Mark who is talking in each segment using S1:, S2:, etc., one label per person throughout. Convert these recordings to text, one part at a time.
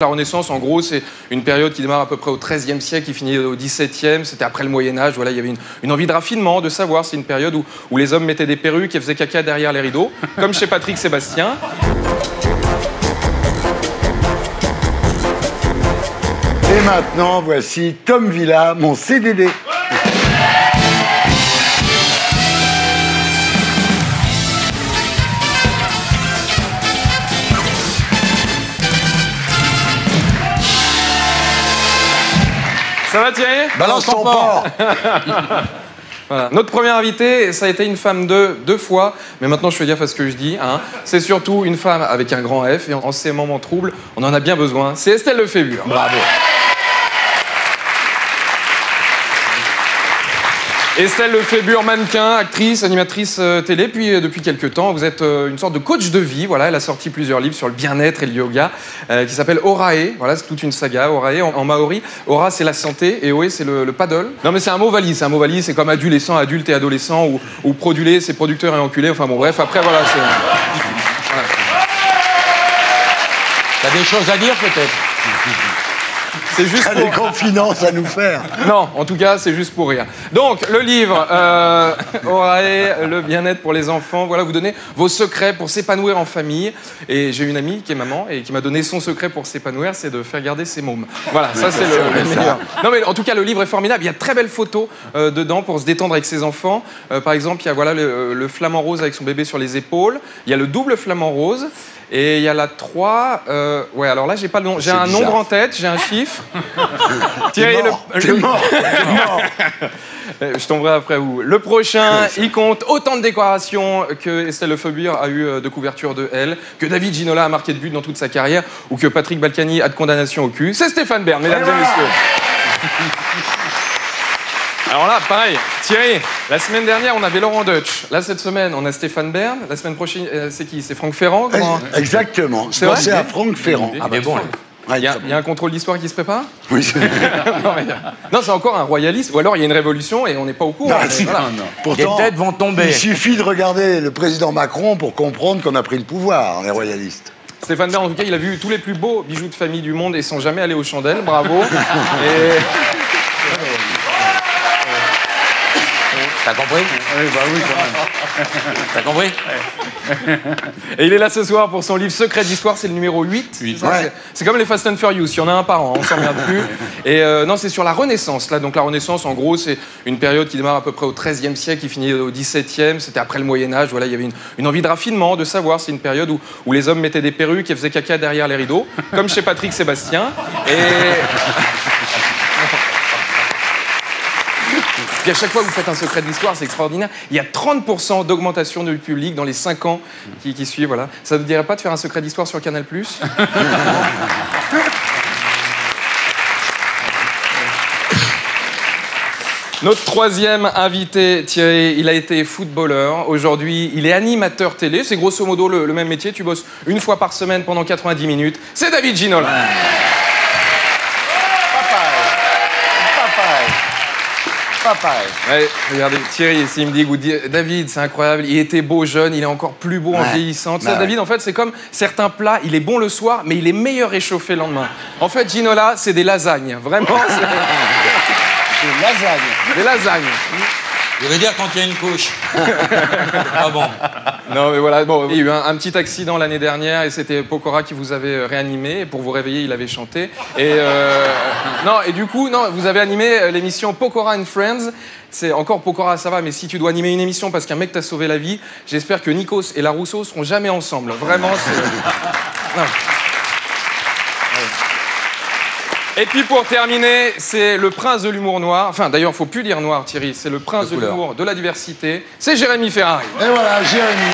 S1: La Renaissance, en gros, c'est une période qui démarre à peu près au XIIIe siècle, qui finit au XVIIe. C'était après le Moyen-Âge. Voilà, il y avait une envie de raffinement, de savoir. C'est une période où les hommes mettaient des perruques et faisaient caca derrière les rideaux, comme chez Patrick Sébastien.
S2: Et maintenant, voici Tom Villa, mon CDD.
S1: Ça va Thierry?
S2: Balance ton porc.
S1: Voilà. Notre première invitée, ça a été une femme deux fois, mais maintenant je fais gaffe à ce que je dis. Hein. C'est surtout une femme avec un grand F, et en ces moments troubles, on en a bien besoin. C'est Estelle Lefébure. Bravo. Estelle Lefébure, mannequin, actrice, animatrice télé, puis depuis quelques temps, vous êtes une sorte de coach de vie. Voilà, elle a sorti plusieurs livres sur le bien-être et le yoga, qui s'appelle Orae. Voilà, c'est toute une saga. Orae en maori. Ora, c'est la santé, et Oe, c'est le paddle. Non, mais c'est un mot valise. C'est un mot valise. C'est comme adolescent, adulte et adolescent, ou produlé, c'est producteur et enculé. Enfin bon, bref. Après, voilà, c'est. Voilà.
S3: T'as des choses à dire peut-être?
S2: C'est juste des confidences à nous faire.
S1: Non, en tout cas, c'est juste pour rire. Donc, le livre, Orae, le bien-être pour les enfants. Voilà, vous donnez vos secrets pour s'épanouir en famille. Et j'ai une amie qui est maman et qui m'a donné son secret pour s'épanouir, c'est de faire garder ses mômes. Voilà, ça c'est le meilleur. Non, mais en tout cas, le livre est formidable. Il y a de très belles photos dedans pour se détendre avec ses enfants. Par exemple, il y a voilà, le flamant rose avec son bébé sur les épaules. Il y a le double flamant rose. Et il y a la 3... ouais, alors là, j'ai pas le nom. J'ai un nombre en tête, j'ai un chiffre.
S2: T'es mort.
S1: Je tomberai après vous. Le prochain, il compte autant de décorations que Estelle Lefébure a eu de couverture de Elle, que David Ginola a marqué de but dans toute sa carrière, ou que Patrick Balkany a de condamnation au cul. C'est Stéphane Bern, mesdames et messieurs. Alors là, pareil, Thierry, la semaine dernière, on avait Laurent Deutsch. Là, cette semaine, on a Stéphane Bern. La semaine prochaine, c'est qui? C'est Franck Ferrand?
S2: Exactement. Je pensais à Franck Ferrand.
S1: Ah bah bon. Il y a un contrôle d'histoire qui se prépare?
S2: Oui.
S1: Non, c'est encore un royaliste, ou alors il y a une révolution et on n'est pas au courant.
S2: Voilà. Pourtant,
S3: les têtes vont tomber.
S2: Il suffit de regarder le président Macron pour comprendre qu'on a pris le pouvoir, les royalistes.
S1: Stéphane Bern, en tout cas, il a vu tous les plus beaux bijoux de famille du monde et sans jamais aller aux chandelles. Bravo. Et...
S3: T'as compris?
S2: Oui, bah oui, quand même.
S3: T'as compris?
S1: Et il est là ce soir pour son livre Secret d'Histoire, c'est le numéro 8.
S2: Ouais.
S1: C'est comme les Fast and Furious, il y en a un par an, on s'en regarde plus. Et non, c'est sur la Renaissance. Là. Donc la Renaissance, en gros, c'est une période qui démarre à peu près au XIIIe siècle, qui finit au XVIIe. C'était après le Moyen-Âge. Voilà, il y avait une envie de raffinement, de savoir. C'est une période où les hommes mettaient des perruques et faisaient caca derrière les rideaux, comme chez Patrick Sébastien. Et... Et à chaque fois que vous faites un secret de l'histoire, c'est extraordinaire. Il y a 30% d'augmentation du public dans les 5 ans qui suivent. Voilà. Ça ne vous dirait pas de faire un secret d'histoire sur Canal+? Notre troisième invité, Thierry, il a été footballeur. Aujourd'hui, il est animateur télé. C'est grosso modo le même métier. Tu bosses une fois par semaine pendant 90 minutes. C'est David Ginola. Ouais, regardez, Thierry, ici, il me dit, David, c'est incroyable, il était beau jeune, il est encore plus beau en vieillissant. Ça, David, en fait, c'est comme certains plats, il est bon le soir, mais il est meilleur réchauffé le lendemain. En fait, Ginola, c'est des lasagnes. Vraiment, c'est...
S2: Des lasagnes.
S1: Des lasagnes.
S3: Je veux dire quand il y a une couche. Ah bon.
S1: Non, mais voilà, bon, il y a eu un petit accident l'année dernière et c'était Pokora qui vous avait réanimé. Et pour vous réveiller, il avait chanté. Et non, et du coup, non, vous avez animé l'émission Pokora and Friends. C'est encore Pokora, ça va, mais si tu dois animer une émission parce qu'un mec t'a sauvé la vie, j'espère que Nikos et la Rousseau seront jamais ensemble. Vraiment, c'est... Non. Et puis pour terminer, c'est le prince de l'humour noir. Enfin, d'ailleurs, il ne faut plus dire noir, Thierry. C'est le prince de l'humour, de la diversité. C'est Jérémy Ferrari.
S2: Et voilà, Jérémy.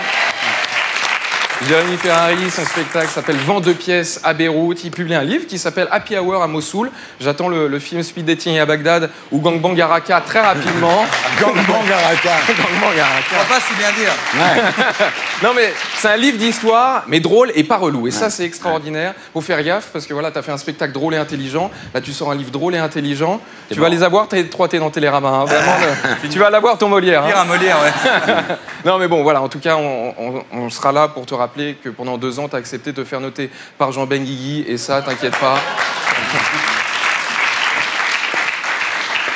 S1: Jérémy Ferrari, son spectacle s'appelle Vent de pièces à Beyrouth. Il publie un livre qui s'appelle Happy Hour à Mossoul. J'attends le film Speed Dating à Bagdad ou Gangbang à Raqqa très rapidement.
S2: Gangbang à Raqqa.
S1: Gangbang à Raqqa.
S3: On va pas si bien dire.
S2: Ouais.
S1: Non mais c'est un livre d'histoire, mais drôle et pas relou. Et ça c'est extraordinaire. Faut faire gaffe parce que voilà, t'as fait un spectacle drôle et intelligent. Là tu sors un livre drôle et intelligent. Tu vas les avoir, tes 3 T dans Télérama. Hein. Vraiment, tu vas l'avoir ton Molière.
S3: Lire un Molière, ouais.
S1: Non mais bon voilà, en tout cas on sera là pour te rappeler. rappeler que pendant 2 ans, tu as accepté de te faire noter par Jean Benguigui, et ça, t'inquiète pas.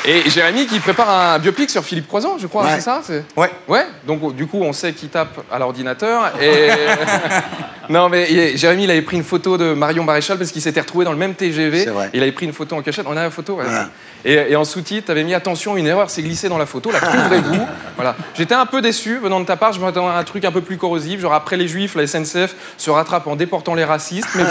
S1: Et Jérémy qui prépare un biopic sur Philippe Croizon, je crois,
S2: Ouais.
S1: c'est ça?
S2: Ouais.
S1: Ouais, donc du coup, on sait qui tape à l'ordinateur. Et... non, mais Jérémy, il avait pris une photo de Marion Maréchal parce qu'il s'était retrouvé dans le même TGV.
S2: C'est vrai.
S1: Il avait pris une photo en cachette. On a la photo, ouais.
S2: Ouais.
S1: Et en sous-titre, tu avais mis attention, une erreur s'est glissée dans la photo, la trouverez-vous. Voilà. J'étais un peu déçu venant de ta part, je m'attendais à un truc un peu plus corrosif, genre après les Juifs, la SNCF se rattrape en déportant les racistes. Mais bon,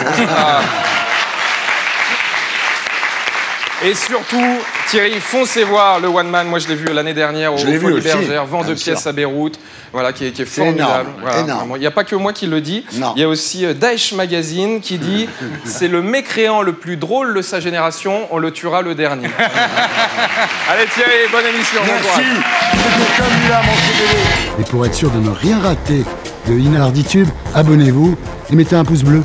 S1: Et surtout, Thierry, foncez voir le One Man. Moi, je l'ai vu l'année dernière au Folies Bergère, vend 2 pièces à Beyrouth, voilà, qui est formidable. Voilà.
S2: Énorme.
S1: Il n'y a pas que moi qui le dis.
S2: Non.
S1: Il y a aussi Daesh Magazine qui dit c'est le mécréant le plus drôle de sa génération, on le tuera le dernier. Allez Thierry, bonne émission. bon
S2: Merci.
S1: courage.
S2: C'était comme là, mon CDD.
S4: Et pour être sûr de ne rien rater de Inarditube, abonnez-vous et mettez un pouce bleu.